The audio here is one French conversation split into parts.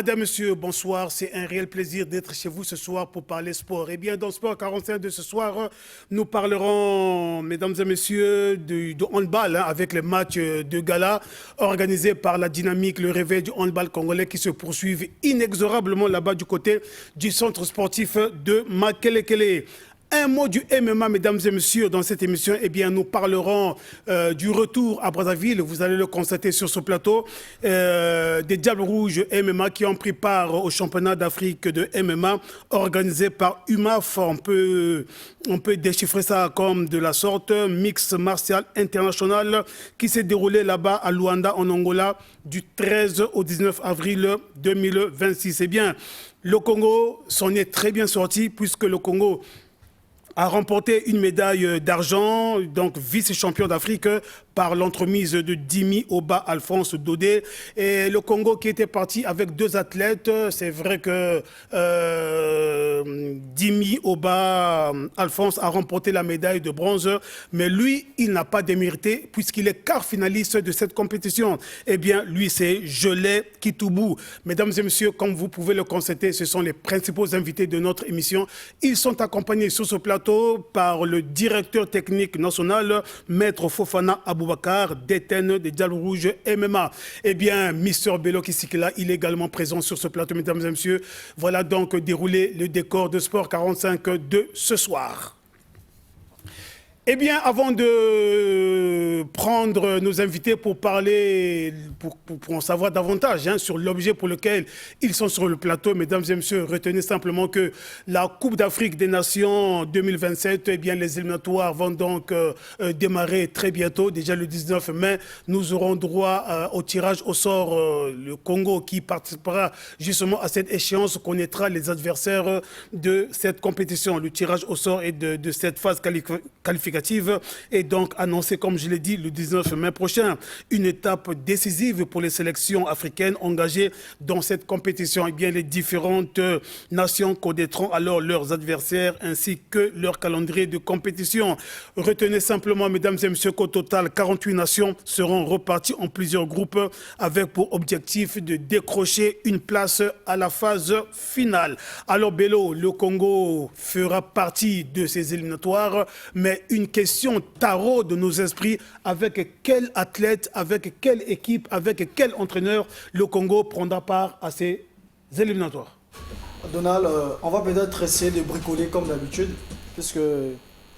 Madame, Monsieur, bonsoir. C'est un réel plaisir d'être chez vous ce soir pour parler sport. Eh bien, dans Sport 45 de ce soir, nous parlerons, mesdames et messieurs, du handball avec les matchs de gala organisés par la dynamique, le réveil du handball congolais qui se poursuivent inexorablement là-bas du côté du centre sportif de Makelekele. Un mot du MMA, mesdames et messieurs, dans cette émission, eh bien, nous parlerons du retour à Brazzaville, vous allez le constater sur ce plateau, des Diables Rouges MMA qui ont pris part au championnat d'Afrique de MMA organisé par UMAF. On peut déchiffrer ça comme de la sorte, Mix Martial International, qui s'est déroulé là-bas à Luanda, en Angola, du 13 au 19 avril 2026. Eh bien, le Congo s'en est très bien sorti, puisque le Congo a remporté une médaille d'argent, donc vice-champion d'Afrique, par l'entremise de Dimi Oba Alphonse Dodé. Et le Congo qui était parti avec deux athlètes, c'est vrai que Dimi Oba Alphonse a remporté la médaille de bronze, mais lui, il n'a pas démérité puisqu'il est quart finaliste de cette compétition. Eh bien, lui, c'est Gelé Kitoubou. Mesdames et messieurs, comme vous pouvez le constater, ce sont les principaux invités de notre émission. Ils sont accompagnés sur ce plateau par le directeur technique national, Maître Fofana Aboubakar, d'Étienne des Diables Rouges MMA. Eh bien, Mister Bello Kisikela, il est également présent sur ce plateau, mesdames et messieurs. Voilà donc déroulé le décor de Sport 45 de ce soir. Eh bien, avant de prendre nos invités pour parler, pour en savoir davantage sur l'objet pour lequel ils sont sur le plateau, mesdames et messieurs, retenez simplement que la Coupe d'Afrique des Nations 2027, eh bien, les éliminatoires vont donc démarrer très bientôt. Déjà le 19 mai, nous aurons droit au tirage au sort. Le Congo qui participera justement à cette échéance connaîtra les adversaires de cette compétition. Le tirage au sort et de cette phase qualificative est donc annoncé, comme je l'ai dit, le 19 mai prochain. Une étape décisive pour les sélections africaines engagées dans cette compétition. Eh bien, les différentes nations connaîtront alors leurs adversaires ainsi que leur calendrier de compétition. Retenez simplement, mesdames et messieurs, qu'au total, 48 nations seront reparties en plusieurs groupes avec pour objectif de décrocher une place à la phase finale. Alors, Bello, le Congo fera partie de ces éliminatoires, mais une question tarot de nos esprits: avec quel athlète, avec quelle équipe, avec quel entraîneur le Congo prendra part à ces éliminatoires? Donald, on va peut-être essayer de bricoler comme d'habitude, puisque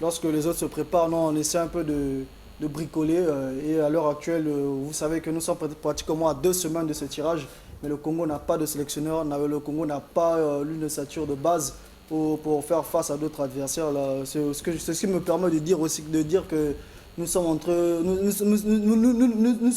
lorsque les autres se préparent, on essaie un peu de bricoler. Et à l'heure actuelle, vous savez que nous sommes pratiquement à 2 semaines de ce tirage, mais le Congo n'a pas de sélectionneur, le Congo n'a pas l'ossature de base pour faire face à d'autres adversaires. C'est ce qui me permet de dire aussi, que nous sommes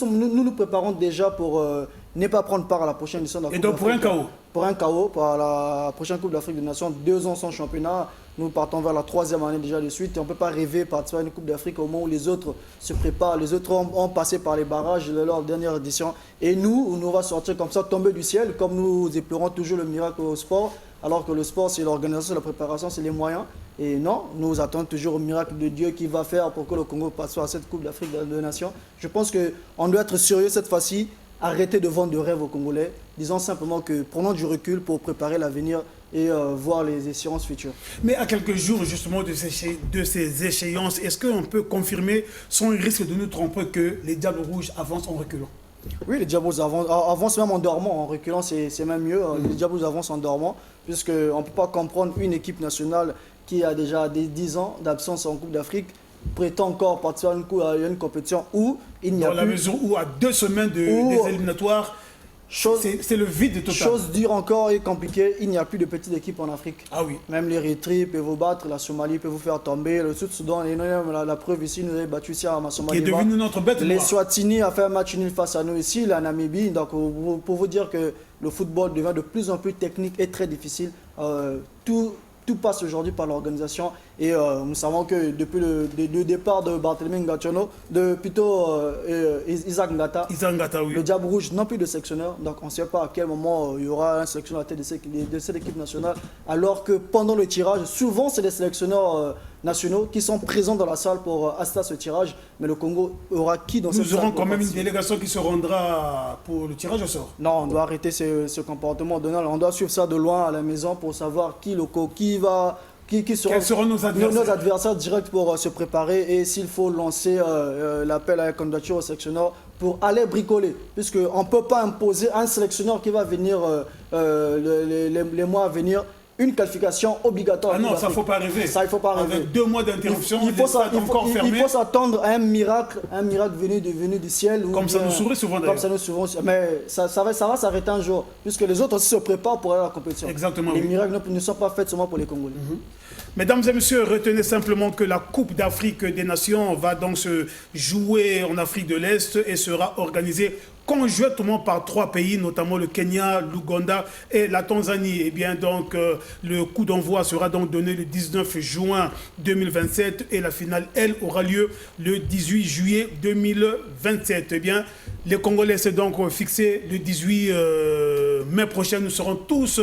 nous préparons déjà pour ne pas prendre part à la prochaine édition de la Coupe d'Afrique. Et donc pour un KO? Pour un KO, pour la prochaine Coupe d'Afrique des Nations, 2 ans sans championnat. Nous partons vers la 3e année déjà de suite. Et on ne peut pas rêver participer à une Coupe d'Afrique au moment où les autres se préparent. Les autres ont passé par les barrages de leur dernière édition. Et nous, on va sortir comme ça, tomber du ciel, comme nous éplorons toujours le miracle au sport. Alors que le sport, c'est l'organisation, la préparation, c'est les moyens. Et non, nous attendons toujours au miracle de Dieu qui va faire pour que le Congo passe à cette Coupe d'Afrique des Nations. Je pense qu'on doit être sérieux cette fois-ci. Arrêtez de vendre de rêves aux Congolais. Disons simplement que prenons du recul pour préparer l'avenir et voir les échéances futures. Mais à quelques jours justement de ces échéances, est-ce qu'on peut confirmer, sans risque de nous tromper, que les Diables Rouges avancent en reculant? Oui, les Diables avancent même en dormant. En reculant, c'est même mieux. Les Diables avancent en dormant, puisqu'on ne peut pas comprendre une équipe nationale qui a déjà des 10 ans d'absence en Coupe d'Afrique prétend encore participer à une compétition où il n'y a plus... Dans la mesure où à 2 semaines des éliminatoires, c'est le vide total. Chose dure encore et compliquée, il n'y a plus de petites équipes en Afrique. Ah oui. Même l'Érythrée peut vous battre, la Somalie peut vous faire tomber, le Sud-Soudan, la preuve ici, nous avons battu ici à Somalie. Qui est devenu notre bête. Les Swatini a fait un match nul face à nous ici, la Namibie. Donc pour vous dire que le football devient de plus en plus technique et très difficile. Tout passe aujourd'hui par l'organisation Et nous savons que depuis le départ de Barthélemy Ngatiano, Isaac Ngata, Oui. le Diable Rouge n'a plus de sélectionneur. Donc on ne sait pas à quel moment il y aura un sélectionneur à la tête de cette équipe nationale. Alors que pendant le tirage, souvent c'est des sélectionneurs nationaux qui sont présents dans la salle pour assister à ce tirage. Mais le Congo aura qui dans cette salle? Nous aurons quand même une délégation qui se rendra pour le tirage au sort. Non, on doit arrêter ce comportement, Donald. On doit suivre ça de loin à la maison pour savoir qui seront nos adversaires directs pour se préparer et s'il faut lancer l'appel à la candidature au sélectionneur pour aller bricoler. Puisqu'on ne peut pas imposer un sélectionneur qui va venir les mois à venir une qualification obligatoire. Ah non, ça ne faut pas rêver. Ça, il faut pas rêver. Avec 2 mois d'interruption, il faut s'attendre à un miracle venu du ciel. Comme ça nous sourit souvent d'ailleurs. Comme ça nous sourit. Mais ça va s'arrêter un jour, puisque les autres aussi se préparent pour aller à la compétition. Exactement. Les miracles ne sont pas faits seulement pour les Congolais. Mesdames et messieurs, retenez simplement que la Coupe d'Afrique des Nations va donc se jouer en Afrique de l'Est et sera organisée conjointement par 3 pays, notamment le Kenya, l'Ouganda et la Tanzanie. Et bien donc, le coup d'envoi sera donc donné le 19 juin 2027 et la finale, elle, aura lieu le 18 juillet 2027. Eh bien, les Congolais s'est donc fixé le 18 mai prochain. Nous serons tous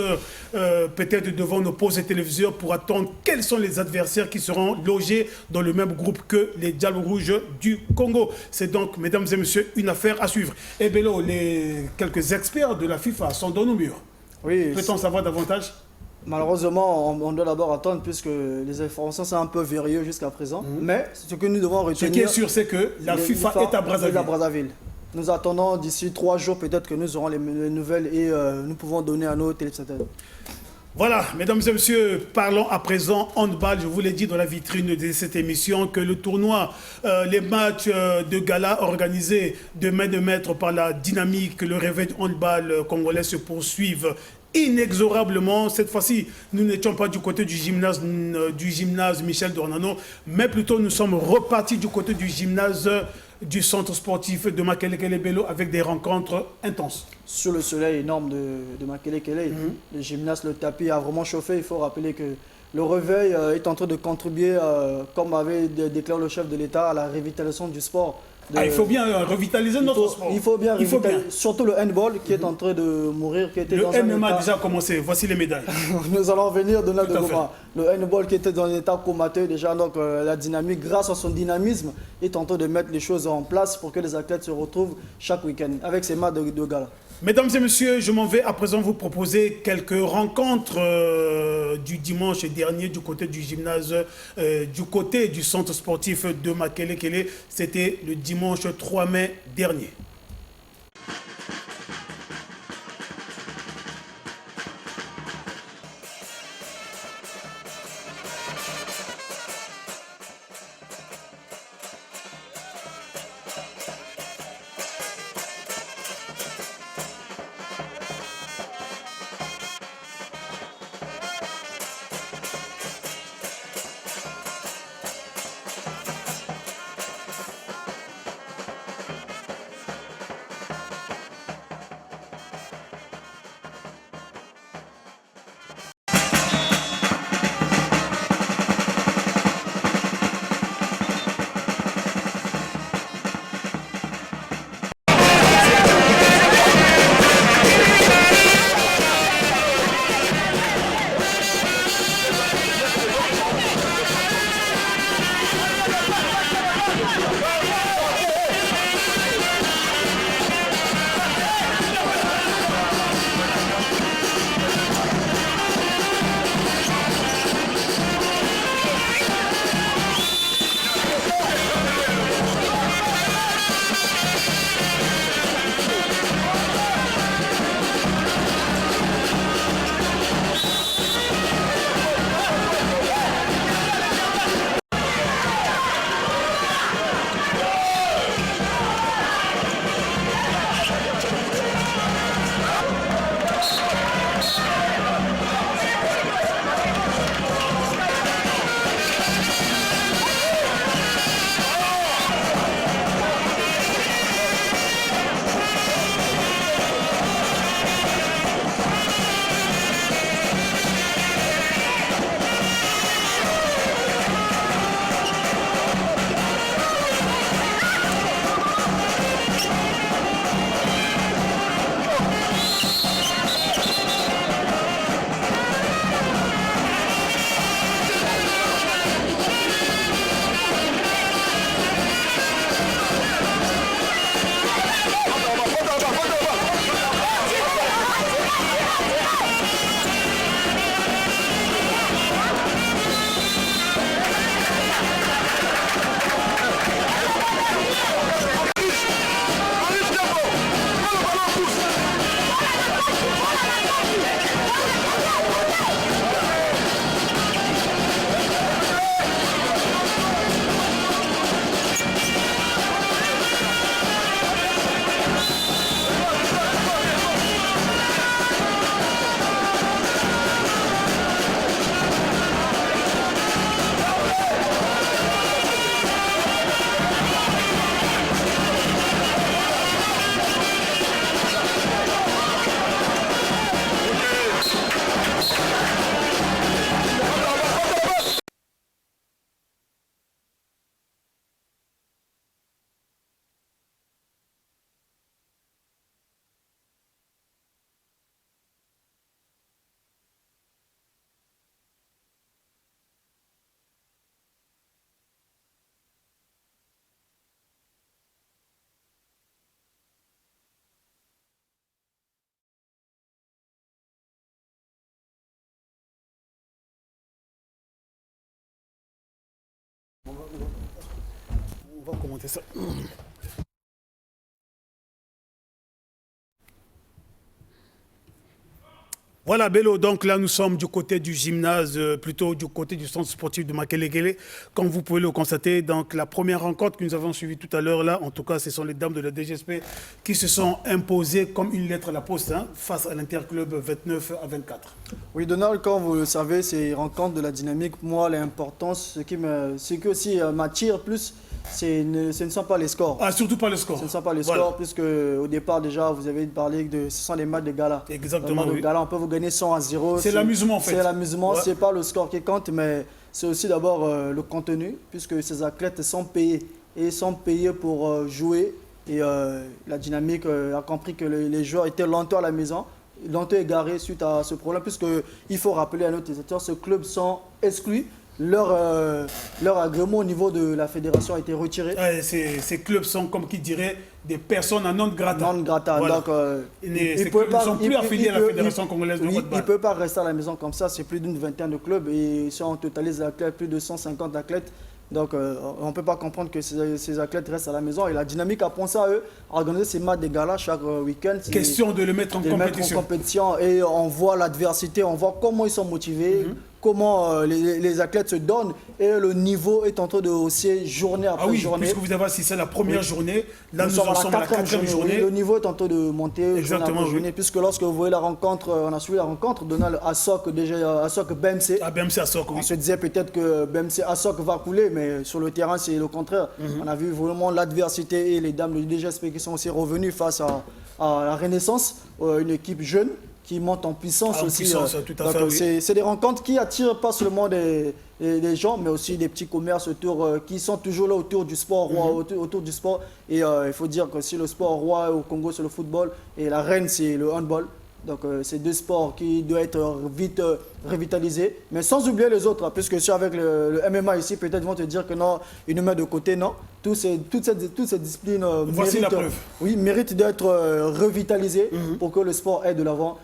peut-être devant nos postes téléviseurs pour attendre quels sont les adversaires qui seront logés dans le même groupe que les Diables Rouges du Congo. C'est donc, mesdames et messieurs, une affaire à suivre. Et Bello, quelques experts de la FIFA sont dans nos murs. Oui. Peut-on savoir davantage? Malheureusement, on doit d'abord attendre puisque les informations sont un peu verrouillées jusqu'à présent. Mais ce que nous devons retenir... Ce qui est sûr, c'est que la FIFA est à Brazzaville. Nous attendons d'ici 3 jours peut-être que nous aurons les nouvelles et nous pouvons donner à nos téléspectateurs. Voilà, mesdames et messieurs, parlons à présent handball. Je vous l'ai dit dans la vitrine de cette émission que le tournoi, les matchs de gala organisés de main de maître par la dynamique, le réveil handball congolais se poursuivent inexorablement. Cette fois-ci, nous n'étions pas du côté du gymnase Michel Dornano, mais plutôt nous sommes repartis du côté du gymnase du centre sportif de Makelekele Bello avec des rencontres intenses. Sur le soleil énorme de Makelekele, le gymnase, le tapis a vraiment chauffé. Il faut rappeler que le réveil est en train de contribuer, comme avait déclaré le chef de l'État, à la revitalisation du sport. Il faut bien revitaliser notre sport. Il faut bien revitaliser, surtout le handball qui est en train de mourir. Le MMA a déjà commencé, voici les médailles. Nous allons venir de notre moment. Le handball qui était dans un état comateux déjà, donc la dynamique, grâce à son dynamisme, est en train de mettre les choses en place pour que les athlètes se retrouvent chaque week-end avec ces matchs de gala. Mesdames et messieurs, je m'en vais à présent vous proposer quelques rencontres du dimanche dernier du côté du gymnase, du côté du centre sportif de Makelekele. C'était le dimanche 3 mai dernier. On va commenter ça. Voilà, Bello, donc là nous sommes du côté du gymnase, plutôt du côté du centre sportif de Makelekele. Comme vous pouvez le constater, donc la première rencontre que nous avons suivie tout à l'heure là, en tout cas ce sont les dames de la DGSP qui se sont imposées comme une lettre à la poste face à l'Interclub 29-24. Oui, Donald, comme vous le savez, ces rencontres de la dynamique, moi l'importance, ce qui aussi m'attire plus, ce ne sont pas les scores. Ah, surtout pas les scores. Ce ne sont pas les scores, puisque au départ déjà, vous avez parlé de ce sont les matchs de gala. Exactement, les matchs de gala, on peut vous gagner 100-0. C'est l'amusement en fait. C'est l'amusement, c'est pas le score qui compte, mais c'est aussi d'abord le contenu, puisque ces athlètes sont payés. Et ils sont payés pour jouer. Et la dynamique a compris que les joueurs étaient longtemps à la maison, longtemps égarés suite à ce problème, puisqu'il faut rappeler à nos téléspectateurs, ce club sont exclus. Leur agrément au niveau de la fédération a été retiré. Ces clubs sont, comme qui dirait, des personnes à non grata. Non grata. Voilà. Donc, ils ne sont plus affiliés à la fédération congolaise de football. Ils ne peuvent pas rester à la maison comme ça. C'est plus d'une vingtaine de clubs et si on totalise les athlètes, plus de 150 athlètes. Donc, on ne peut pas comprendre que ces athlètes restent à la maison. Et la dynamique a pensé à eux, à organiser ces matchs de gala chaque week-end. Question de le mettre en compétition. Et on voit l'adversité, on voit comment ils sont motivés, comment les athlètes se donnent. Et le niveau est en train de hausser journée après journée. Puisque vous avez assisté à la première journée, là nous sommes à la quatrième journée. Oui, le niveau est en train de monter journée après journée. Puisque lorsque vous voyez la rencontre, on a suivi la rencontre, Donald Assok, déjà Assok BMC. BMC Assok, oui. On se disait peut-être que BMC Assok va couler, mais sur le terrain, c'est le contraire. On a vu vraiment l'adversité et les dames de DGSP qui sont aussi revenues face à la Renaissance, une équipe jeune qui monte en puissance aussi. Tout à fait, c'est des rencontres qui attirent pas seulement des gens, mais aussi des petits commerces autour, qui sont toujours là autour du sport roi, autour du sport. Et il faut dire que si le sport roi au Congo, c'est le football, et la reine, c'est le handball. Donc, c'est deux sports qui doivent être vite revitalisés, mais sans oublier les autres, puisque si avec le MMA ici, peut-être vont te dire que non, ils nous mettent de côté, non. Toutes ces disciplines méritent d'être revitalisées pour que le sport aille de l'avant.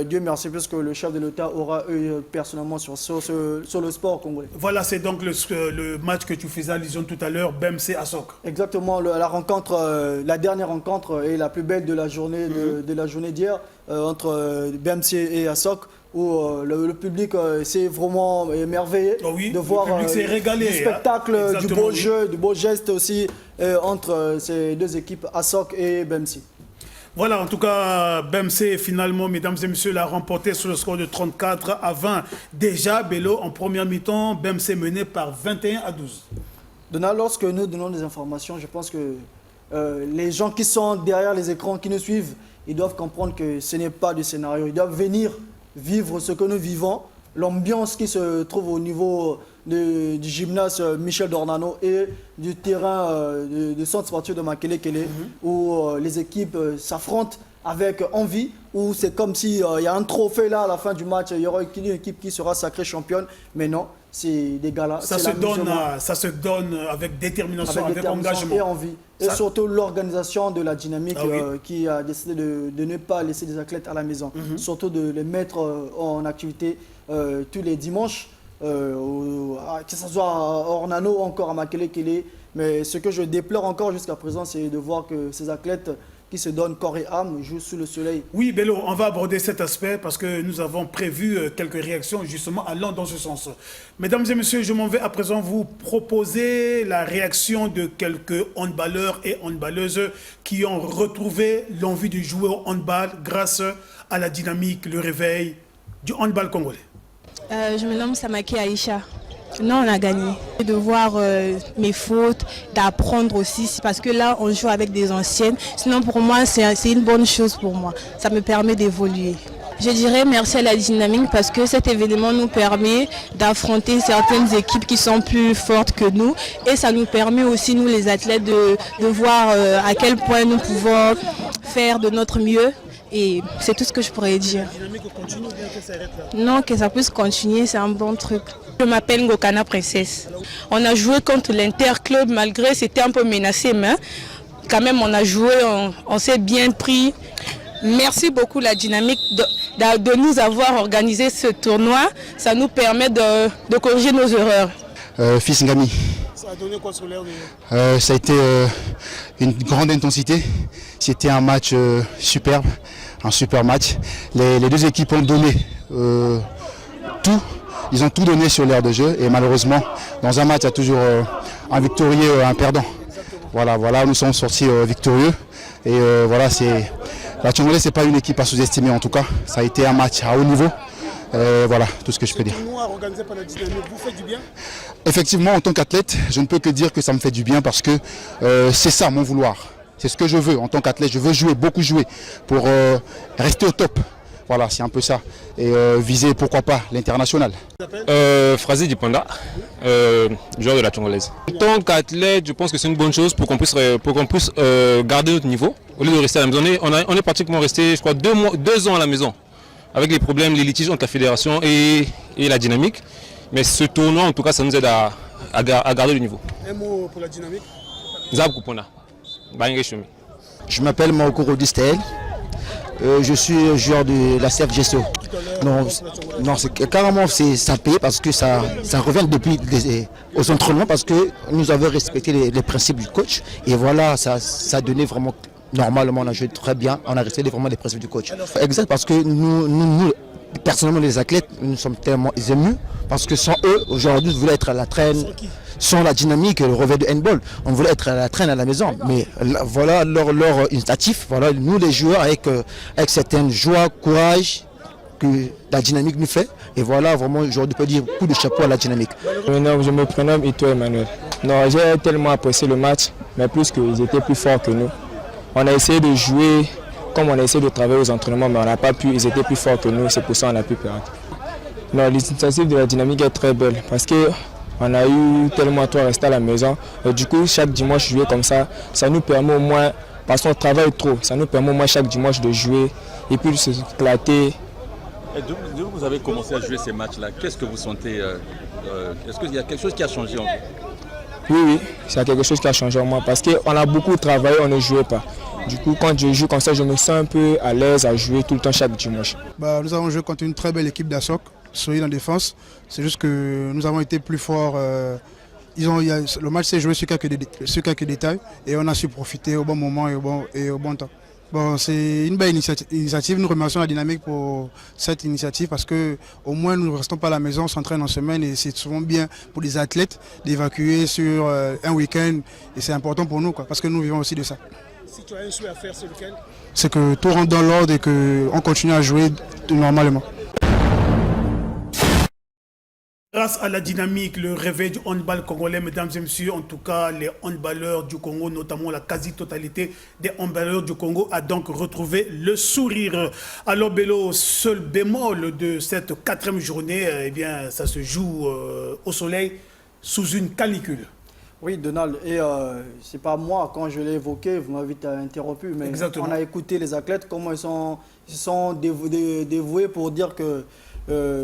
Dieu merci, puisque le chef de l'État aura eu personnellement sur le sport congolais. Voilà, c'est donc le match que tu faisais allusion tout à l'heure, BMC Assok. Exactement, la dernière rencontre est la plus belle de la journée d'hier entre BMC et Assok, où le public s'est vraiment émerveillé de voir régalé, du spectacle, du beau jeu, du beau geste aussi entre ces deux équipes, Assok et BMC. Voilà, en tout cas, BMC, finalement, mesdames et messieurs, l'a remporté sur le score de 34-20. Déjà, Bello, en première mi-temps, BMC menait par 21-12. Donald, lorsque nous donnons des informations, je pense que les gens qui sont derrière les écrans, qui nous suivent, ils doivent comprendre que ce n'est pas du scénario. Ils doivent venir vivre ce que nous vivons, l'ambiance qui se trouve au niveau du gymnase Michel Dornano et du terrain du centre sportif de Makelekele, où les équipes s'affrontent avec envie, où c'est comme s'il y a un trophée là à la fin du match, il y aura une équipe qui sera sacrée championne, mais non, c'est des galas. Ça se donne avec détermination, avec engagement. Et envie. Et surtout l'organisation de la dynamique qui a décidé de ne pas laisser des athlètes à la maison, surtout de les mettre en activité tous les dimanches, que ce soit à Ornano ou encore à Makelekele. Mais ce que je déplore encore jusqu'à présent, c'est de voir que ces athlètes qui se donnent corps et âme jouent sous le soleil. Oui, Bello, on va aborder cet aspect parce que nous avons prévu quelques réactions justement allant dans ce sens. Mesdames et messieurs, je m'en vais à présent vous proposer la réaction de quelques handballeurs et handballeuses qui ont retrouvé l'envie de jouer au handball grâce à la dynamique, le réveil du handball congolais. Je me nomme Samaki Aïcha. Non, on a gagné. De voir mes fautes, d'apprendre aussi, parce que là, on joue avec des anciennes. Sinon, pour moi, c'est une bonne chose pour moi. Ça me permet d'évoluer. Je dirais merci à la dynamique parce que cet événement nous permet d'affronter certaines équipes qui sont plus fortes que nous. Et ça nous permet aussi, nous les athlètes, de voir à quel point nous pouvons faire de notre mieux. Et c'est tout ce que je pourrais dire. La dynamique continue ou bien que ça arrête là? Non, que ça puisse continuer, c'est un bon truc. Je m'appelle Ngokana Princesse. On a joué contre l'Interclub, malgré c'était un peu menacé, mais quand même on a joué, on s'est bien pris. Merci beaucoup la dynamique de nous avoir organisé ce tournoi. Ça nous permet de corriger nos erreurs. Fils Ngami. Ça a donné quoi sur l'air de... Ça a été une grande intensité. C'était un match superbe, un super match. Les deux équipes ont donné tout. Ils ont tout donné sur l'aire de jeu et malheureusement, dans un match, il y a toujours un victorieux, un perdant. Voilà, nous sommes sortis victorieux et voilà, la Tchongolaise, c'est pas une équipe à sous-estimer en tout cas. Ça a été un match à haut niveau. Voilà, tout ce que je peux dire. Ce tournoi organisé par la Dynamique vous fait du bien? Effectivement, en tant qu'athlète, je ne peux que dire que ça me fait du bien parce que c'est ça mon vouloir. C'est ce que je veux en tant qu'athlète. Je veux jouer, beaucoup jouer pour rester au top. Voilà, c'est un peu ça. Et viser, pourquoi pas, l'international. Frazi Dipanda, joueur de la Tchongolaise. En tant qu'athlète, je pense que c'est une bonne chose pour qu'on puisse garder notre niveau. Au lieu de rester à la maison, on est pratiquement resté, je crois, 2 ans à la maison. Avec les problèmes, les litiges entre la fédération et la Dynamique. Mais ce tournoi, en tout cas, ça nous aide à garder le niveau. Un mot pour la Dynamique? Zab Kupona, Bangé Choumi. Je m'appelle Maokoro Distel. Je suis joueur de la CFGSO. Non, c'est carrément sapé parce que ça revient depuis aux entraînements parce que nous avons respecté les principes du coach. Et voilà, ça donnait vraiment, normalement on a joué très bien, on a respecté vraiment les principes du coach. Exact, parce que nous personnellement les athlètes, nous sommes tellement émus parce que sans eux, aujourd'hui, nous voulons être à la traîne. Sans la Dynamique, le revers de handball, on voulait être à la traîne à la maison. Mais voilà leur initiative, voilà nous les joueurs avec certaine joie, courage que la Dynamique nous fait. Et voilà, vraiment, aujourd'hui, on peut dire coup de chapeau à la Dynamique. Je me prénomme Ito Emmanuel. Non, j'ai tellement apprécié le match, mais plus qu'ils étaient plus forts que nous. On a essayé de jouer comme on a essayé de travailler aux entraînements, mais on n'a pas pu, ils étaient plus forts que nous, c'est pour ça qu'on a pu perdre. Non, l'initiative de la Dynamique est très belle, parce qu'on a eu tellement à toi rester à la maison. Et du coup, chaque dimanche, jouer comme ça nous permet au moins, parce qu'on travaille trop, ça nous permet au moins chaque dimanche de jouer et puis de s'éclater. Depuis que vous avez commencé à jouer ces matchs-là, qu'est-ce que vous sentez est-ce qu'il y a quelque chose qui a changé en vous? Oui, c'est quelque chose qui a changé en moi parce qu'on a beaucoup travaillé, on ne jouait pas. Du coup, quand je joue comme ça, je me sens un peu à l'aise à jouer tout le temps chaque dimanche. Nous avons joué contre une très belle équipe d'Asok, solide en défense. C'est juste que nous avons été plus forts. Le match s'est joué sur quelques détails et on a su profiter au bon moment et au bon temps. Bon, c'est une belle initiative. Nous remercions la Dynamique pour cette initiative parce qu'au moins nous ne restons pas à la maison, on s'entraîne en semaine et c'est souvent bien pour les athlètes d'évacuer sur un week-end et c'est important pour nous parce que nous vivons aussi de ça. Si tu as un souhait à faire, c'est lequel? C'est que tout rentre dans l'ordre et qu'on continue à jouer normalement. Grâce à la Dynamique, le réveil du handball congolais, mesdames et messieurs, en tout cas les handballeurs du Congo, notamment la quasi-totalité des handballeurs du Congo, a donc retrouvé le sourire. Alors Bello, seul bémol de cette 4e journée, eh bien, ça se joue au soleil sous une canicule. Oui, Donald, et c'est pas moi, quand je l'ai évoqué, vous m'avez interrompu, mais exactement. On a écouté les athlètes, comment ils sont dévoués pour dire que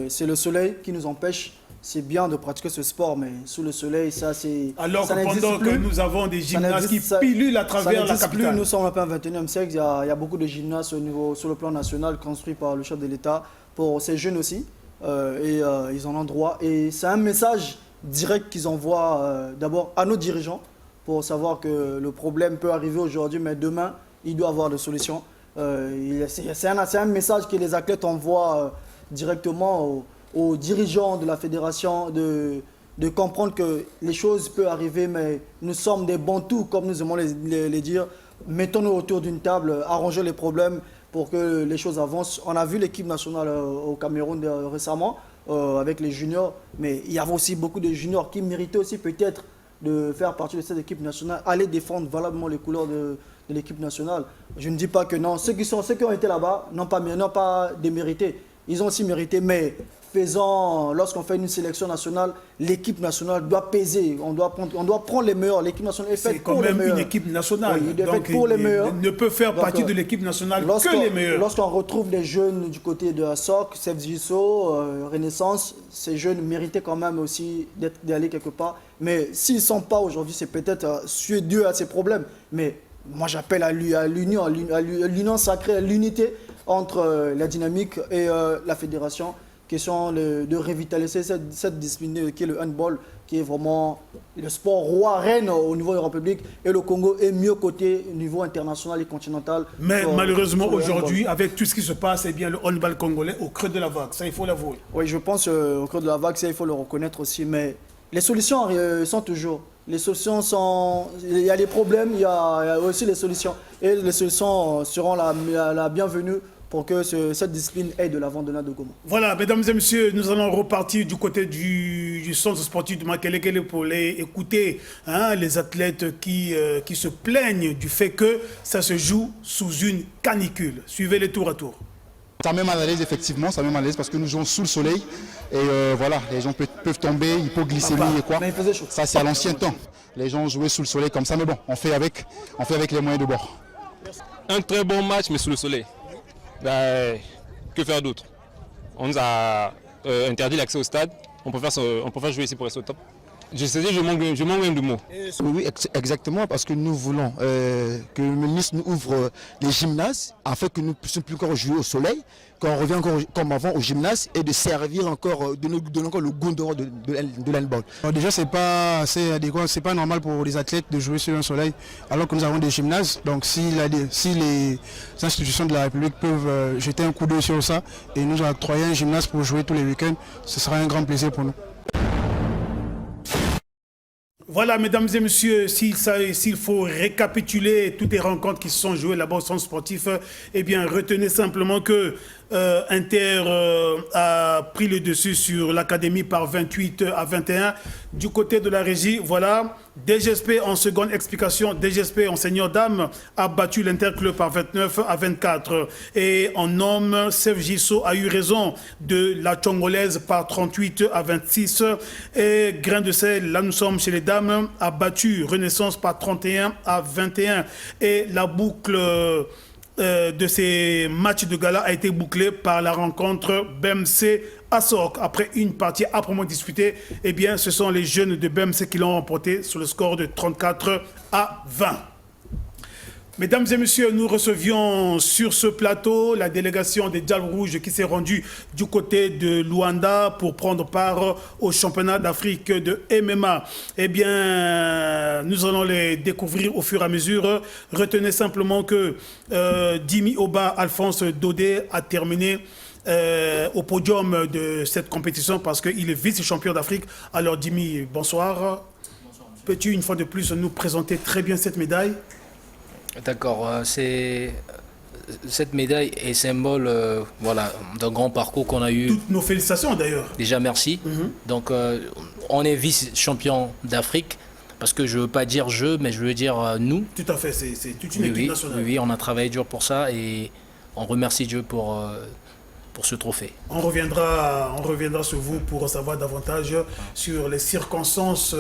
c'est le soleil qui nous empêche. C'est bien de pratiquer ce sport, mais sous le soleil, ça c'est... Alors ça que pendant plus. que nous avons des gymnases qui pilulent à travers la capitale. Plus. Nous sommes un peu au XXIe siècle, il y a beaucoup de gymnases sur le plan national construits par le chef de l'État pour ces jeunes aussi. Ils en ont droit. Et c'est un message direct qu'ils envoient d'abord à nos dirigeants pour savoir que le problème peut arriver aujourd'hui, mais demain, il doit y avoir des solutions. C'est un message que les athlètes envoient directement aux dirigeants de la fédération de comprendre que les choses peuvent arriver, mais nous sommes des bantous, comme nous aimons les dire. Mettons-nous autour d'une table, arrangeons les problèmes pour que les choses avancent. On a vu l'équipe nationale au Cameroun récemment avec les juniors, mais il y avait aussi beaucoup de juniors qui méritaient aussi peut-être de faire partie de cette équipe nationale, aller défendre valablement les couleurs de l'équipe nationale. Je ne dis pas que non, ceux qui ont été là-bas n'ont pas démérité. Ils ont aussi mérité, mais lorsqu'on fait une sélection nationale, l'équipe nationale doit peser. On doit prendre les meilleurs. L'équipe nationale est faite pour les meilleurs. C'est quand même une équipe nationale. Oui, donc, pour les meilleurs. Ne peut faire partie de l'équipe nationale que les meilleurs. Lorsqu'on retrouve des jeunes du côté de ASOC, CFJSO, Renaissance, ces jeunes méritaient quand même aussi d'aller quelque part. Mais s'ils ne sont pas aujourd'hui, c'est peut-être dû à ces problèmes. Mais moi, j'appelle à l'union sacrée, à l'unité entre la Dynamique et la fédération. question de revitaliser cette discipline qui est le handball, qui est vraiment le sport roi reine au niveau de la République. Et le Congo est mieux coté au niveau international et continental. Mais malheureusement, aujourd'hui, avec tout ce qui se passe, eh bien, le handball congolais au creux de la vague, ça il faut l'avouer. Oui, je pense au creux de la vague, ça il faut le reconnaître aussi. Mais les solutions sont toujours. Les solutions sont... Il y a des problèmes, il y a aussi les solutions. Et les solutions seront la bienvenue pour que cette discipline aille de l'avant de la Goma. Voilà, mesdames et messieurs, nous allons repartir du côté du centre sportif de Makelekele pour aller écouter les athlètes qui se plaignent du fait que ça se joue sous une canicule. Suivez les tour à tour. Ça met mal à l'aise, effectivement, ça met mal à l'aise parce que nous jouons sous le soleil et voilà, les gens peuvent tomber, hypoglycémie et quoi. Mais il faisait chaud. Ça, c'est à l'ancien temps. Les gens jouaient sous le soleil comme ça, mais bon, on fait avec les moyens de bord. Un très bon match, mais sous le soleil. Ben, que faire d'autre? On nous a interdit l'accès au stade. On préfère jouer ici pour rester au top. Je manque même de mots. Oui, exactement, parce que nous voulons que le ministre nous ouvre les gymnases afin que nous puissions plus encore jouer au soleil, qu'on revient encore comme avant au gymnase et de servir encore, de nous donner encore le goût de l'handball. Déjà, c'est pas assez adéquat, c'est pas normal pour les athlètes de jouer sur un soleil alors que nous avons des gymnases. Donc si les institutions de la République peuvent jeter un coup d'œil sur ça et nous octroyer un gymnase pour jouer tous les week-ends, ce sera un grand plaisir pour nous. Voilà, mesdames et messieurs, s'il faut récapituler toutes les rencontres qui se sont jouées là-bas au centre sportif, eh bien, retenez simplement que Inter a pris le dessus sur l'Académie par 28-21. Du côté de la régie, voilà, DGSP en seconde explication, DGSP en seigneur dame a battu l'Interclub par 29-24. Et en homme, Sef Gisso a eu raison de la Tchongolaise par 38-26. Et Grain de Sel, là nous sommes chez les dames, a battu Renaissance par 31-21. Et la boucle de ces matchs de gala a été bouclée par la rencontre BMC Assok. Après une partie âprement disputée, eh bien, ce sont les jeunes de BMC qui l'ont remporté sur le score de 34-20. Mesdames et messieurs, nous recevions sur ce plateau la délégation des Diables Rouges qui s'est rendue du côté de Luanda pour prendre part au championnat d'Afrique de MMA. Eh bien, nous allons les découvrir au fur et à mesure. Retenez simplement que Dimi Oba Alphonse Dodé a terminé au podium de cette compétition parce qu'il est vice-champion d'Afrique. Alors Dimi, bonsoir. Peux-tu une fois de plus nous présenter très bien cette médaille? D'accord, cette médaille est symbole voilà, d'un grand parcours qu'on a eu. Toutes nos félicitations d'ailleurs. Déjà merci. Donc on est vice-champion d'Afrique parce que je ne veux pas dire je, mais je veux dire nous. Tout à fait, c'est toute une équipe nationale. Oui, on a travaillé dur pour ça et on remercie Dieu pour ce trophée. On reviendra sur vous pour en savoir davantage sur les circonstances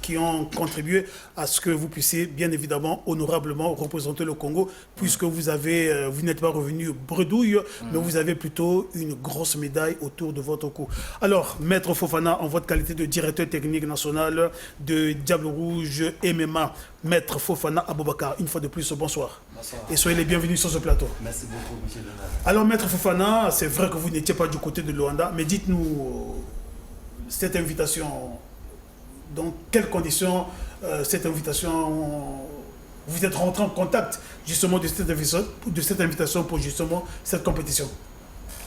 qui ont contribué à ce que vous puissiez bien évidemment honorablement représenter le Congo, puisque vous n'êtes pas revenu bredouille, mais vous avez plutôt une grosse médaille autour de votre cou. Alors, Maître Fofana, en votre qualité de directeur technique national de Diable Rouge MMA, Maître Fofana Aboubakar, une fois de plus, bonsoir. Bonsoir. Et soyez les bienvenus sur ce plateau. Merci beaucoup, M. Donald. Alors, Maître Fofana, c'est vrai que vous n'étiez pas du côté de Luanda, mais dites-nous cette invitation, dans quelles conditions cette invitation, vous êtes rentré en contact justement de cette invitation pour justement cette compétition?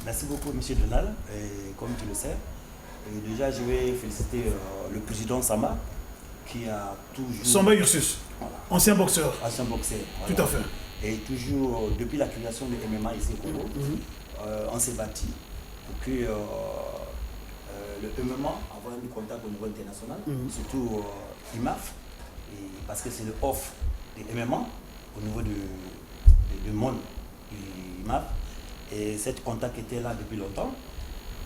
Merci beaucoup, M. Donald. Et comme tu le sais, déjà je vais féliciter le président Sama, qui a toujours... Samba Ursus, voilà. Ancien boxeur. Ancien boxeur. Voilà. Tout à fait. Et toujours, depuis la création de MMA ici au Congo, on s'est battu pour que le MMA avoir un contact au niveau international, surtout IMAF, parce que c'est le off de MMA au niveau du monde du IMAF. Et cet contact était là depuis longtemps.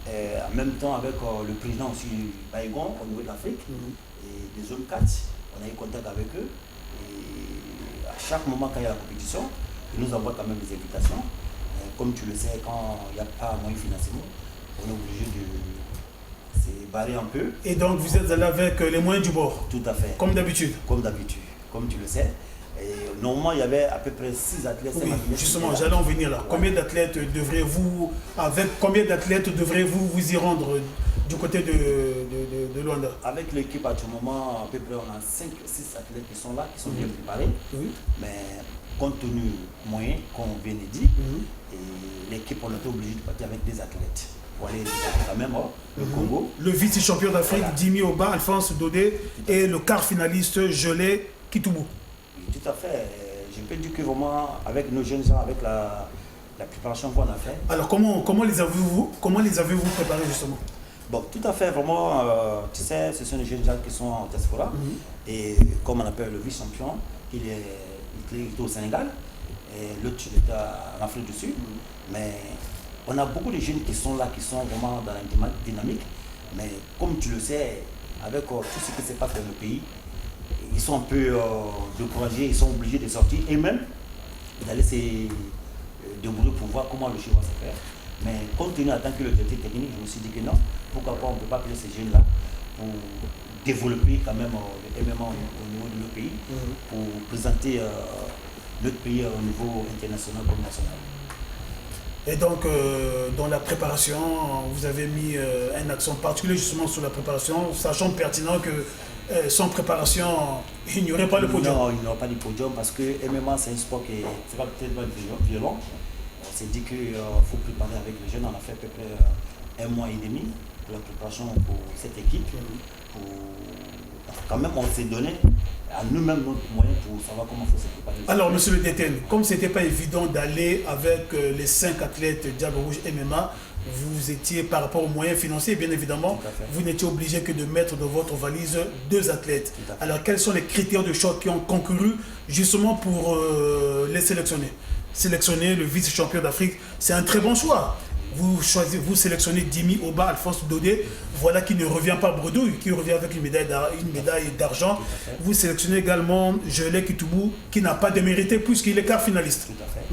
Et en même temps avec le président aussi Baïgon au niveau de l'Afrique et des zones 4, on a eu contact avec eux. Et à chaque moment quand il y a la compétition, ils nous envoient quand même des invitations. Et comme tu le sais, quand il n'y a pas moyen financièrement, on est obligé de se barrer un peu. Et donc vous êtes allé avec les moyens du bord? Tout à fait. Comme d'habitude? Comme d'habitude, comme tu le sais. Et normalement, il y avait à peu près 6 athlètes. Oui, justement, j'allais en venir là. Combien d'athlètes devriez-vous, vous y rendre du côté de Luanda? Avec l'équipe à ce moment, à peu près, on a 5-6 athlètes qui sont là, qui sont bien préparés. Oui. Mais compte tenu moyen, comme on vient de dire, et l'équipe, on était obligé de partir avec des athlètes. Pour aller quand même le Congo. Le vice-champion d'Afrique, voilà. Dimi Oba, Alphonse Dodé, et le quart finaliste Gelé Kitoubou. Tout à fait. Je peux dire que vraiment, avec nos jeunes gens, avec la préparation qu'on a fait. Alors, comment les avez-vous préparés justement? Bon, tout à fait. Vraiment, tu sais, ce sont les jeunes gens qui sont en diaspora. Et comme on appelle le vice-champion, il est au Sénégal. Et l'autre, il est en Afrique du Sud. Mais on a beaucoup de jeunes qui sont là, qui sont vraiment dans la dynamique. Mais comme tu le sais, avec tout ce qui se passe dans le pays, ils sont un peu découragés, ils sont obligés de sortir et même d'aller se débrouiller pour voir comment le choix va se faire. Mais compte tenu en tant que le directeur technique, je me suis dit que non, pourquoi pas on ne peut pas appeler ces jeunes-là pour développer quand même le MMA au niveau de notre pays, pour présenter notre pays au niveau international comme national. Et donc, dans la préparation, vous avez mis un accent particulier justement sur la préparation, sachant pertinent que sans préparation, il n'y aurait pas de podium. Non, il n'y aura pas de podium parce que MMA, c'est un sport qui c'est pas peut-être pas violent. On s'est dit qu'il faut préparer avec les jeunes. On a fait à peu près 1 mois et demi pour la préparation pour cette équipe. Quand même, on s'est donné à nous-mêmes notre moyen pour savoir comment il faut se préparer. Alors, monsieur le DTN, comme ce n'était pas évident d'aller avec les 5 athlètes Diable Rouge MMA, vous étiez par rapport aux moyens financiers, bien évidemment, vous n'étiez obligé que de mettre dans votre valise 2 athlètes. Alors, quels sont les critères de choix qui ont concouru justement pour les sélectionner? Sélectionner le vice-champion d'Afrique, c'est un très bon choix. Vous sélectionnez Dimi Oba, Alphonse Dodé, voilà qui ne revient pas bredouille, qui revient avec une médaille d'argent. Vous sélectionnez également Gelé Kitoubou, qui n'a pas démérité puisqu'il est quart finaliste. Tout à fait.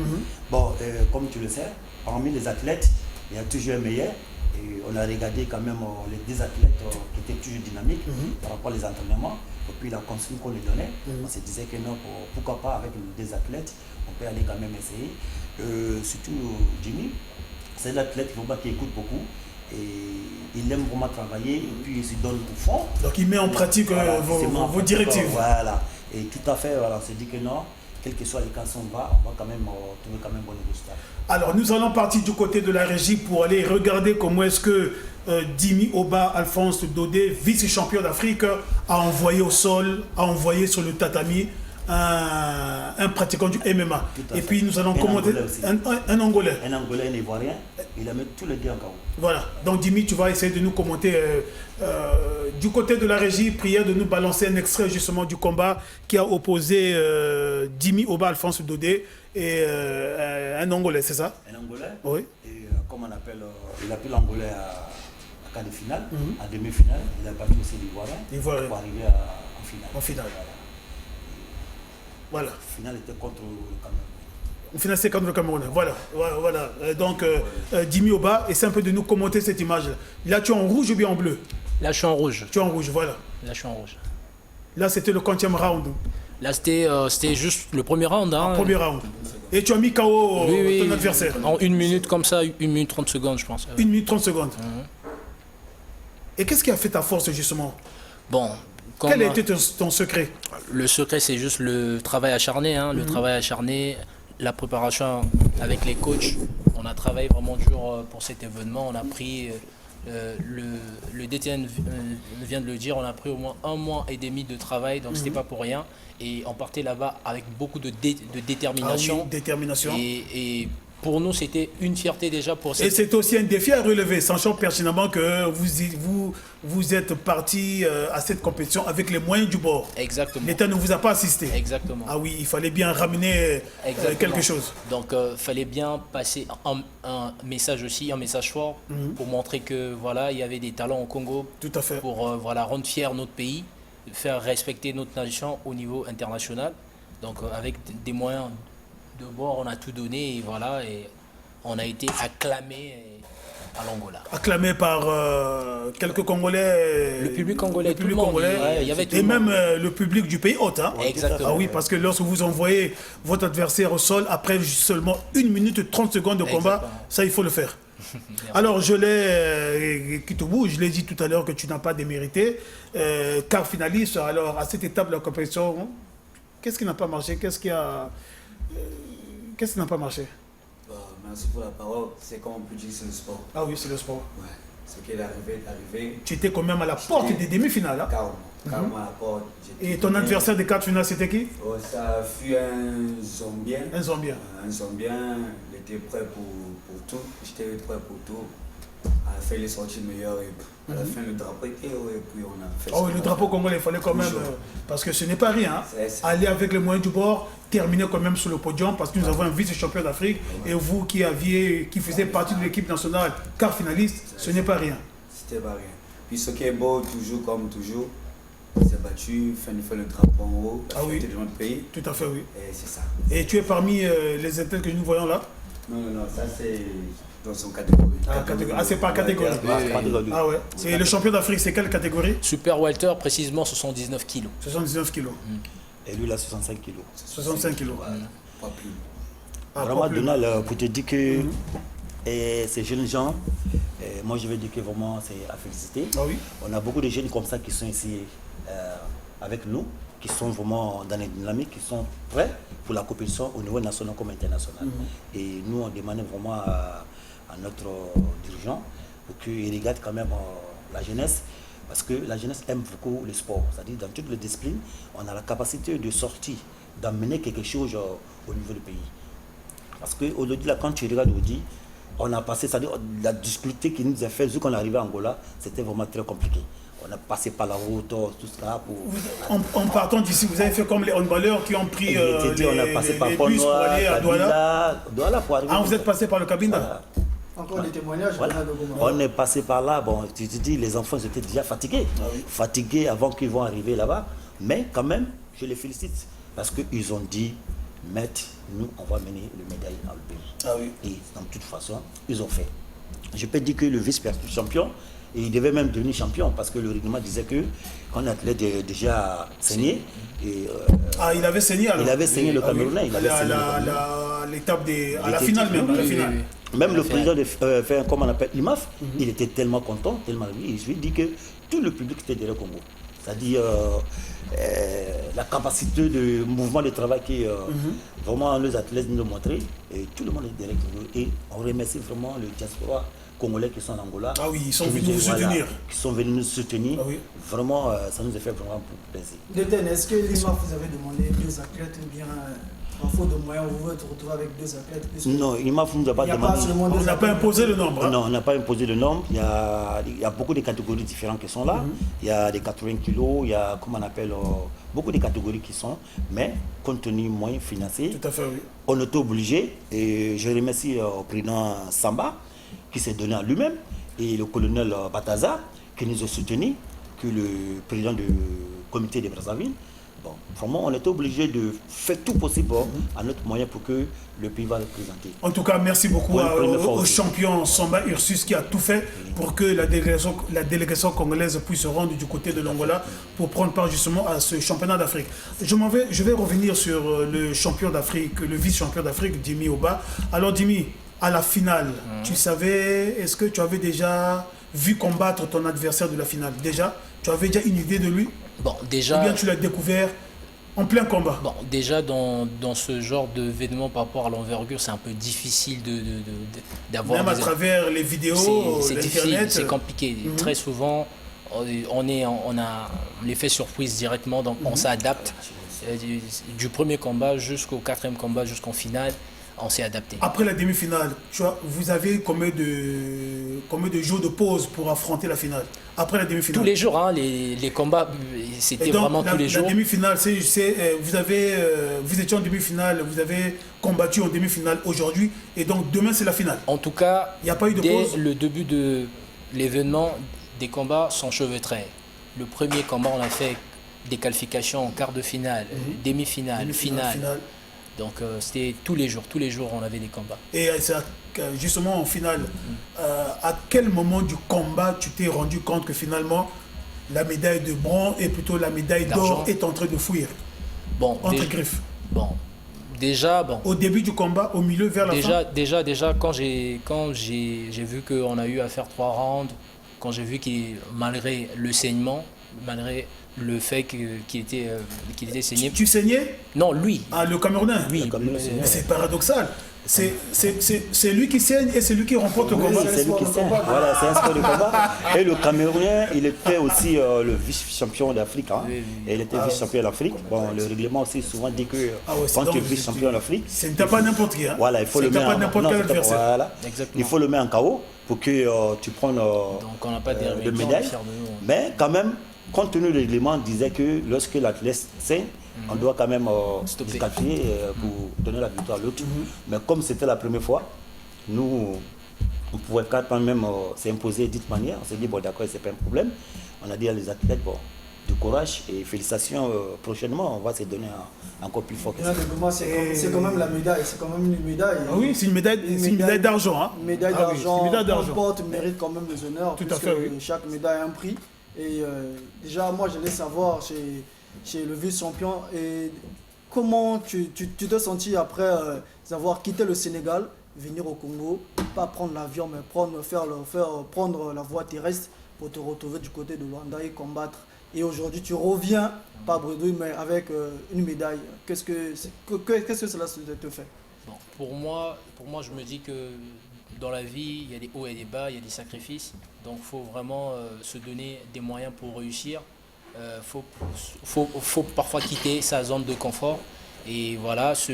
Bon, comme tu le sais, parmi les athlètes, il y a toujours un meilleur. Et on a regardé quand même les 2 athlètes qui étaient toujours dynamiques par rapport aux entraînements. Et puis la consigne qu'on lui donnait, on se disait que non, pourquoi pas avec les 2 athlètes, on peut aller quand même essayer. Surtout Jimmy, c'est l'athlète qui écoute beaucoup. Et il aime vraiment travailler et puis il se donne au fond. Donc il met en pratique vos directives. Voilà. Et tout à fait, voilà, on s'est dit que non, quel que soit les cas on va quand même trouver quand même bon résultat. Alors nous allons partir du côté de la régie pour aller regarder comment est-ce que Dimi Oba, Alphonse Dodé, vice-champion d'Afrique, a envoyé au sol, a envoyé sur le tatami un pratiquant du MMA. Et puis nous allons commenter un Angolais. Un Angolais, un Ivoirien, il a mis tous les deux en KO. Voilà, donc Dimi, tu vas essayer de nous commenter du côté de la régie, prière de nous balancer un extrait justement du combat qui a opposé Dimi Oba, Alphonse Dodé et un Angolais, c'est ça? Un Angolais. Oui. Et comme on appelle, il a pris l'Angolais à quart de finale, à demi-finale, il a battu aussi l'Ivoirien pour arriver en finale. En finale. Voilà. La finale était contre le Cameroun. Au final, c'est contre le Cameroun. Voilà. Donc, Dimi Oba, essaie un peu de nous commenter cette image-là. Là, tu es en rouge ou bien en bleu? Là, je suis en rouge. Tu es en rouge, voilà. Là, je suis en rouge. Là, c'était le 40e round. Là, c'était juste le premier round. Hein. Premier round. Et tu as mis KO ton adversaire? En 1 minute comme ça, 1 minute 30 secondes, je pense. 1 minute 30 secondes. Et qu'est-ce qui a fait ta force, justement? Bon. Quel a été ton secret? Le secret, c'est juste le travail acharné. Le travail acharné, la préparation avec les coachs. On a travaillé vraiment dur pour cet événement. On a pris, le DTN vient de le dire, on a pris au moins 1 mois et demi de travail. Donc, c'était pas pour rien. Et on partait là-bas avec beaucoup de détermination. Ah oui, détermination. Et pour nous, c'était une fierté déjà pour cette... Et c'est aussi un défi à relever, sachant pertinemment que vous êtes parti à cette compétition avec les moyens du bord. Exactement. L'État ne vous a pas assisté. Exactement. Ah oui, il fallait bien ramener quelque chose. Donc, il fallait bien passer un message aussi, un message fort pour montrer que voilà, il y avait des talents au Congo. Tout à fait. Pour rendre fier notre pays, faire respecter notre nation au niveau international. Donc, avec des moyens de bord, on a tout donné et voilà, et on a été acclamé. à l'Angola. Acclamé par quelques Congolais. Le public congolais, le public tout le monde, congolais. ouais, il y avait tout et le même monde. le public du pays hôte. Hein. Exactement. Ah oui, parce que lorsque vous envoyez votre adversaire au sol, après seulement 1 minute et 30 secondes de combat, Exactement. ça il faut le faire. Alors je l'ai, Kitoubou, je l'ai dit tout à l'heure que tu n'as pas démérité. Quart finaliste, alors à cette étape de la compétition, qu'est-ce qui n'a pas marché? Qu'est-ce qui n'a pas marché? Merci pour la parole. C'est comme on peut dire, c'est le sport. Ah oui, c'est le sport. Ouais. Ce qui est arrivé. Tu étais quand même à la porte des demi-finales. Hein? Carrément à la porte. Et ton adversaire des quarts finales, c'était qui? Ça fut un Zambien. Un Zambien. Un Zambien, il était prêt pour tout. J'étais prêt pour tout. À la fin, il est sorti meilleur. Et à la fin, le drapeau était haut. Et puis on a fait Oh, le drapeau congolais, il fallait quand même. Parce que ce n'est pas rien. Hein? Aller avec les moyens du bord, terminer quand même sur le podium. Parce que nous avons un vice-champion d'Afrique. Et vous qui faisiez partie de l'équipe nationale, quart finaliste, ce n'est pas rien. C'était pas rien. Puis ce qui est beau, toujours comme toujours, il s'est battu, fait le drapeau en haut, la fierté de notre pays. Tout à fait, oui. Et c'est ça. Et tu es parmi les athlètes que nous voyons là? Non, ça c'est dans son catégorie. Ah, c'est par catégorie. Ah ouais. Et le champion d'Afrique, c'est quelle catégorie? Super welter, précisément 79 kilos. 79 kilos. Et lui, il a 65 kilos. 65 kilos. Pas plus. Vraiment, Donald, pour te dire que ces jeunes gens, moi je vais dire que vraiment c'est à féliciter. Ah oui. On a beaucoup de jeunes comme ça qui sont ici avec nous, qui sont vraiment dans les dynamiques, qui sont prêts pour la compétition au niveau national comme international. Et nous, on demande vraiment à notre dirigeant pour qu'il regarde quand même la jeunesse, parce que la jeunesse aime beaucoup le sport. C'est-à-dire dans toutes les disciplines, on a la capacité de sortir, d'amener quelque chose au niveau du pays. Parce qu'aujourd'hui, quand tu regardes aujourd'hui, on a passé, c'est-à-dire la difficulté qui nous a fait, vu qu'on est arrivé à Angola, c'était vraiment très compliqué. On a passé par la route, tout ça. En partant d'ici, vous avez fait comme les handballeurs qui ont pris les bus pour aller à Douala. Ah, vous êtes passé par le Cabinda. Voilà. Encore des témoignages. Voilà. On est passé par là. Bon, tu te dis, les enfants étaient déjà fatigués. Fatigués avant qu'ils vont arriver là-bas. Mais quand même, je les félicite. Parce qu'ils ont dit, maître, nous, on va mener le médaille dans le pays. Ah oui. Et de toute façon, ils ont fait. Je peux dire que le vice-champion, il devait même devenir champion parce que le règlement disait que quand l'athlète déjà saigné. Il avait saigné alors? Il avait saigné le Camerounais. À l'étape à la finale même. À la finale. Même le président de comme on appelle l'IMAF, il était tellement content, tellement lui. Je lui dis que tout le public était derrière le Congo. C'est-à-dire la capacité de mouvement de travail qui vraiment les athlètes nous ont montré. Et tout le monde est derrière le Congo. Et on remercie vraiment le diaspora congolais qui sont en Angola. Ah oui, ils sont venus nous soutenir. Qui sont venus nous soutenir. Ah oui. Vraiment, ça nous a fait vraiment plaisir. Déten, est-ce que l'IMAF vous avez demandé 2 athlètes ou bien en faute de moyens, vous voulez te retrouver avec 2 athlètes? Non, l'IMAF ne nous a pas demandé. On n'a pas imposé le nombre. Hein? Non, on n'a pas imposé le nombre. Il y a beaucoup de catégories différentes qui sont là. Il y a des 80 kilos, il y a, comment on appelle, beaucoup de catégories qui sont. Mais compte tenu moyens financiers, tout à fait, oui. On était obligé. Et je remercie le président Samba qui s'est donné à lui-même et le colonel Bataza qui nous a soutenus, que le président du comité de Brazzaville. Bon, vraiment, on était obligé de faire tout possible à notre moyen pour que le pays va le présenter. En tout cas, merci beaucoup au champion Samba Ursus qui a tout fait pour que la délégation congolaise puisse se rendre du côté de l'Angola pour prendre part justement à ce championnat d'Afrique. Je vais revenir sur le champion d'Afrique, le vice-champion d'Afrique, Dimi Oba. Alors Dimi, à la finale, tu savais, est-ce que tu avais déjà vu combattre ton adversaire de la finale? Déjà, tu avais déjà une idée de lui? Bon, déjà, ou bien tu l'as découvert en plein combat? Bon, déjà dans ce genre d'événement par rapport à l'envergure, c'est un peu difficile d'avoir... Même à travers les vidéos, c'est difficile, c'est compliqué. Très souvent, on a l'effet surprise directement, donc on s'adapte. Du premier combat jusqu'au 4e combat, jusqu'en finale, on s'est adapté. Après la demi-finale, vous avez combien de jours de pause pour affronter la finale? Après la demi-finale? Tous les jours, hein, les combats, c'était vraiment tous les jours. La demi-finale, vous étiez en demi-finale, vous avez combattu en demi-finale aujourd'hui, et donc demain c'est la finale. En tout cas, il n'y a pas eu de pause. Dès le début de l'événement, des combats s'enchevêtraient. Le premier combat, on a fait des qualifications en quart de finale, demi-finale, finale. Donc c'était tous les jours on avait des combats. Et justement, en finale, à quel moment du combat tu t'es rendu compte que finalement la médaille de bronze et plutôt la médaille d'or est en train de fuir entre griffes? Déjà, au début du combat, au milieu, vers la fin. Déjà, quand j'ai vu qu'on a eu à faire 3 rounds, quand j'ai vu qu'il, malgré le saignement, malgré le fait qu'il était saigné. Tu saignais? Non, lui. Ah, le Camerounais? Oui. C'est paradoxal. C'est lui qui saigne et c'est lui qui remporte le combat. C'est lui qui saigne. Voilà, c'est un sport de combat. Et le Camerounais, il était aussi le vice-champion d'Afrique. Hein. Et il était vice-champion d'Afrique. Bon, le règlement aussi souvent dit que quand tu es vice-champion d'Afrique, ce n'est pas n'importe qui. Hein. Voilà, il faut le mettre en n'importe quel adversaire. Voilà. Il faut le mettre en KO pour que tu prennes de médaille. Mais quand même, compte tenu du règlement, disait que lorsque l'athlète saigne, on doit quand même disqualifier pour donner la victoire à l'autre. Mais comme c'était la première fois, nous, on pouvait quand même s'imposer d'une manière. On s'est dit, bon d'accord, c'est pas un problème. On a dit à les athlètes, bon, du courage et félicitations. Prochainement, on va se donner encore plus fort que ça. C'est quand même la médaille, c'est quand même une médaille. Ah oui, c'est une médaille d'argent. Hein. Une médaille d'argent, porte mérite quand même les honneurs. Tout à fait, oui. Chaque médaille a un prix. Et déjà, moi, je voulais savoir chez le vice-champion, et comment tu t'es senti après avoir quitté le Sénégal, venir au Congo, pas prendre l'avion, mais prendre la voie terrestre pour te retrouver du côté de Luanda et combattre. Et aujourd'hui, tu reviens, pas bredouille, mais avec une médaille. Qu'est-ce que cela te fait? Pour moi, je me dis que dans la vie, il y a des hauts et des bas, il y a des sacrifices. Donc, il faut vraiment se donner des moyens pour réussir. Faut parfois quitter sa zone de confort et voilà, se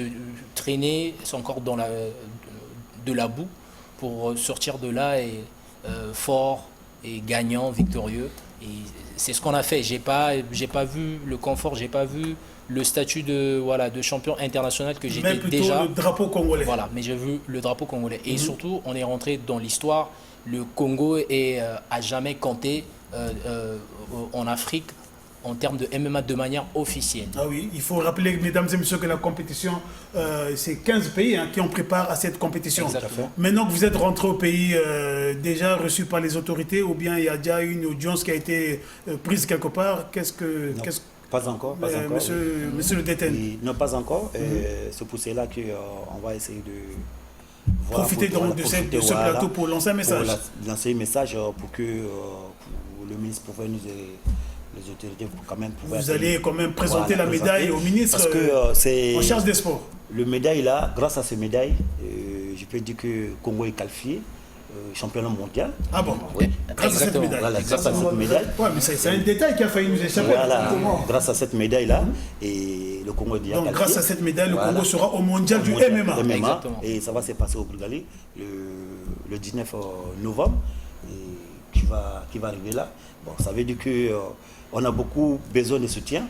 traîner son corps dans de la boue pour sortir de là et fort et gagnant, victorieux. Et c'est ce qu'on a fait. J'ai pas vu le confort, j'ai pas vu le statut de champion international que j'étais déjà. Le drapeau congolais. Voilà, mais j'ai vu le drapeau congolais. Et surtout, on est rentré dans l'histoire. Le Congo a jamais compté en Afrique en termes de MMA de manière officielle. Ah oui, il faut rappeler, mesdames et messieurs, que la compétition, c'est 15 pays qui en préparent à cette compétition. Exactement. Maintenant que vous êtes rentré au pays, déjà reçu par les autorités, ou bien il y a déjà une audience qui a été prise quelque part, Pas encore, pas encore. Monsieur le détenu. Non, pas encore. C'est pour cela qu'on va essayer de profiter de ce plateau pour lancer un message. Pour lancer un message pour que le ministre pourrait nous les autorités quand même pouvoir. Vous allez quand même présenter la médaille au ministre en charge des sports. Le médaille là, grâce à ce médaille, je peux dire que Congo est qualifié championnat mondial. Ah bon? Oui. Grâce à cette médaille. Voilà, grâce à cette médaille. Ouais, mais c'est un détail qui a failli nous échapper. Voilà, grâce à cette médaille là, et le Congo est déjà donc qualifié. Grâce à cette médaille, le Congo sera au mondial du MMA. Exactement. Et ça va se passer au Bulgarie le 19 novembre, et qui va arriver là. Bon, ça veut dire que on a beaucoup besoin de soutien,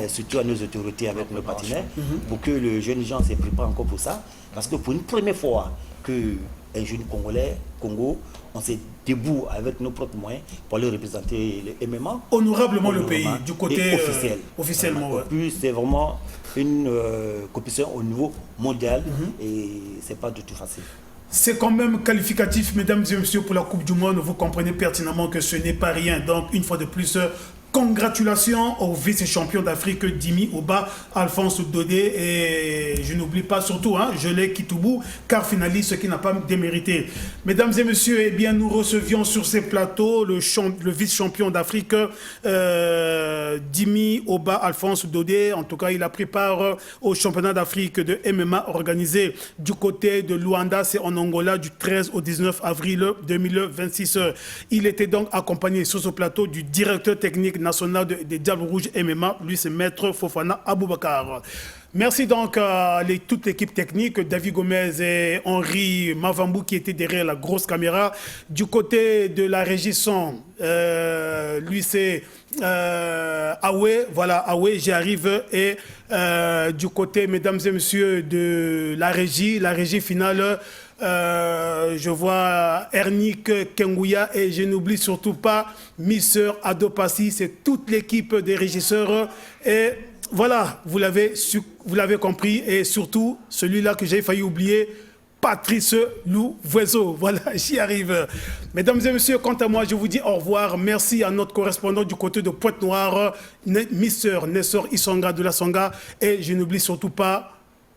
surtout à nos autorités avec nos partenaires, pour que les jeunes gens se préparent encore pour ça. Parce que pour une première fois qu'un jeune Congolais, Congo, on s'est debout avec nos propres moyens pour aller représenter le MMA. Honorablement le pays, du côté officiel. Officiellement. En plus, c'est vraiment une compétition au niveau mondial et c'est pas du tout facile. C'est quand même qualificatif, mesdames et messieurs, pour la Coupe du Monde. Vous comprenez pertinemment que ce n'est pas rien. Donc, une fois de plus, congratulations au vice-champion d'Afrique, Dimi Oba, Alphonse Dodé. Et je n'oublie pas surtout, Gelé Kitoubou, quart finaliste qui n'a pas démérité. Mesdames et messieurs, eh bien, nous recevions sur ces plateaux le vice-champion d'Afrique, Dimi Oba, Alphonse Dodé. En tout cas, il a pris part au championnat d'Afrique de MMA organisé du côté de Luanda, c'est en Angola, du 13 au 19 avril 2026. Il était donc accompagné sur ce plateau du directeur technique national des Diables Rouges MMA, lui c'est Maître Fofana Aboubakar. Merci donc à toute l'équipe technique, David Gomez et Henri Mavambou qui étaient derrière la grosse caméra. Du côté de la régie son, lui c'est Aoué, voilà Aoué, j'y arrive. Et du côté, mesdames et messieurs, de la régie finale, je vois Ernik Kengouya et je n'oublie surtout pas Mister Adopassi, c'est toute l'équipe des régisseurs et voilà, vous l'avez compris, et surtout, celui-là que j'ai failli oublier, Patrice Louvoiseau. Voilà, j'y arrive. Mesdames et messieurs, quant à moi, je vous dis au revoir. Merci à notre correspondant du côté de Pointe-Noire, Mr. Nessor Isonga de la Songa. Et je n'oublie surtout pas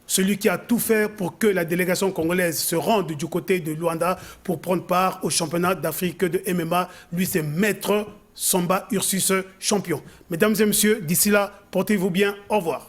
celui qui a tout fait pour que la délégation congolaise se rende du côté de Luanda pour prendre part au championnat d'Afrique de MMA. Lui, c'est Maître Samba Ursus, champion. Mesdames et messieurs, d'ici là, portez-vous bien. Au revoir.